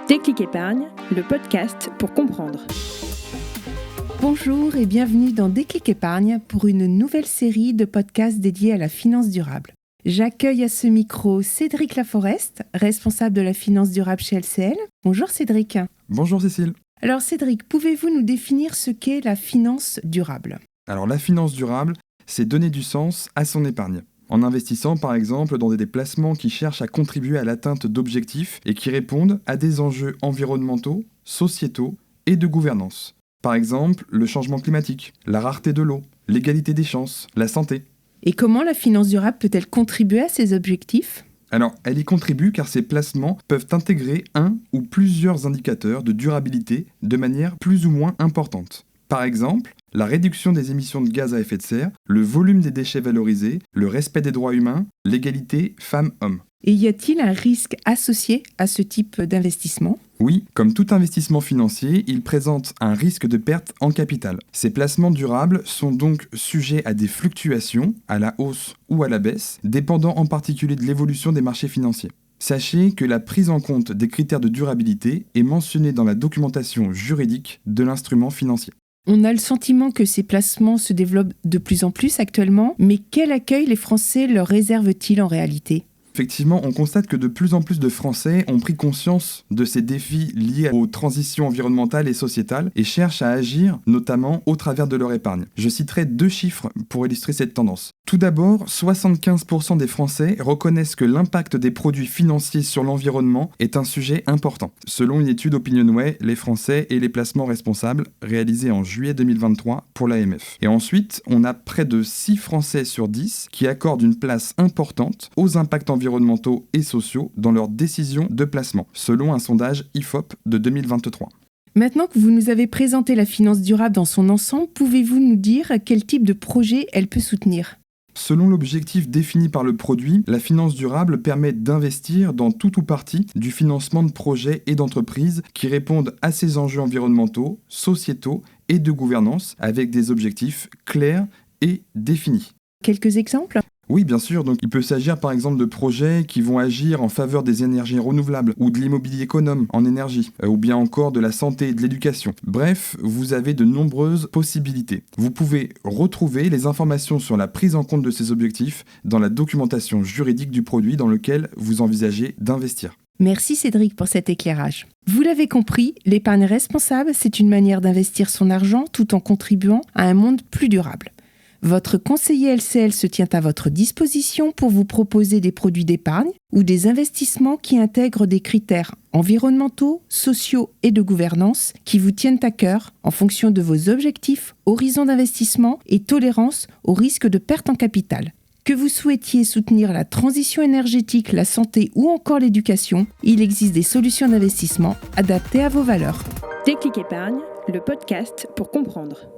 Déclic Épargne, le podcast pour comprendre. Bonjour et bienvenue dans Déclic Épargne pour une nouvelle série de podcasts dédiés à la finance durable. J'accueille à ce micro Cédric Laforest, responsable de la finance durable chez LCL. Bonjour Cédric. Bonjour Cécile. Alors Cédric, pouvez-vous nous définir ce qu'est la finance durable ? Alors la finance durable, c'est donner du sens à son épargne. En investissant par exemple dans des placements qui cherchent à contribuer à l'atteinte d'objectifs et qui répondent à des enjeux environnementaux, sociétaux et de gouvernance. Par exemple, le changement climatique, la rareté de l'eau, l'égalité des chances, la santé. Et comment la finance durable peut-elle contribuer à ces objectifs ? Alors, elle y contribue car ces placements peuvent intégrer un ou plusieurs indicateurs de durabilité de manière plus ou moins importante. Par exemple, la réduction des émissions de gaz à effet de serre, le volume des déchets valorisés, le respect des droits humains, l'égalité femmes-hommes. Et y a-t-il un risque associé à ce type d'investissement ? Oui, comme tout investissement financier, il présente un risque de perte en capital. Ces placements durables sont donc sujets à des fluctuations, à la hausse ou à la baisse, dépendant en particulier de l'évolution des marchés financiers. Sachez que la prise en compte des critères de durabilité est mentionnée dans la documentation juridique de l'instrument financier. On a le sentiment que ces placements se développent de plus en plus actuellement, mais quel accueil les Français leur réservent-ils en réalité ? Effectivement, on constate que de plus en plus de Français ont pris conscience de ces défis liés aux transitions environnementales et sociétales et cherchent à agir, notamment au travers de leur épargne. Je citerai 2 chiffres pour illustrer cette tendance. Tout d'abord, 75% des Français reconnaissent que l'impact des produits financiers sur l'environnement est un sujet important. Selon une étude Opinionway, les Français et les placements responsables réalisée en juillet 2023 pour l'AMF. Et ensuite, on a près de 6 Français sur 10 qui accordent une place importante aux impacts environnementaux et sociaux dans leurs décisions de placement, selon un sondage IFOP de 2023. Maintenant que vous nous avez présenté la finance durable dans son ensemble, pouvez-vous nous dire quel type de projet elle peut soutenir ? Selon l'objectif défini par le produit, la finance durable permet d'investir dans tout ou partie du financement de projets et d'entreprises qui répondent à ces enjeux environnementaux, sociétaux et de gouvernance avec des objectifs clairs et définis. Quelques exemples ? Oui, bien sûr. Donc, il peut s'agir par exemple de projets qui vont agir en faveur des énergies renouvelables ou de l'immobilier économe en énergie, ou bien encore de la santé et de l'éducation. Bref, vous avez de nombreuses possibilités. Vous pouvez retrouver les informations sur la prise en compte de ces objectifs dans la documentation juridique du produit dans lequel vous envisagez d'investir. Merci Cédric pour cet éclairage. Vous l'avez compris, l'épargne responsable, c'est une manière d'investir son argent tout en contribuant à un monde plus durable. Votre conseiller LCL se tient à votre disposition pour vous proposer des produits d'épargne ou des investissements qui intègrent des critères environnementaux, sociaux et de gouvernance qui vous tiennent à cœur en fonction de vos objectifs, horizons d'investissement et tolérance au risque de perte en capital. Que vous souhaitiez soutenir la transition énergétique, la santé ou encore l'éducation, il existe des solutions d'investissement adaptées à vos valeurs. Déclic Épargne, le podcast pour comprendre.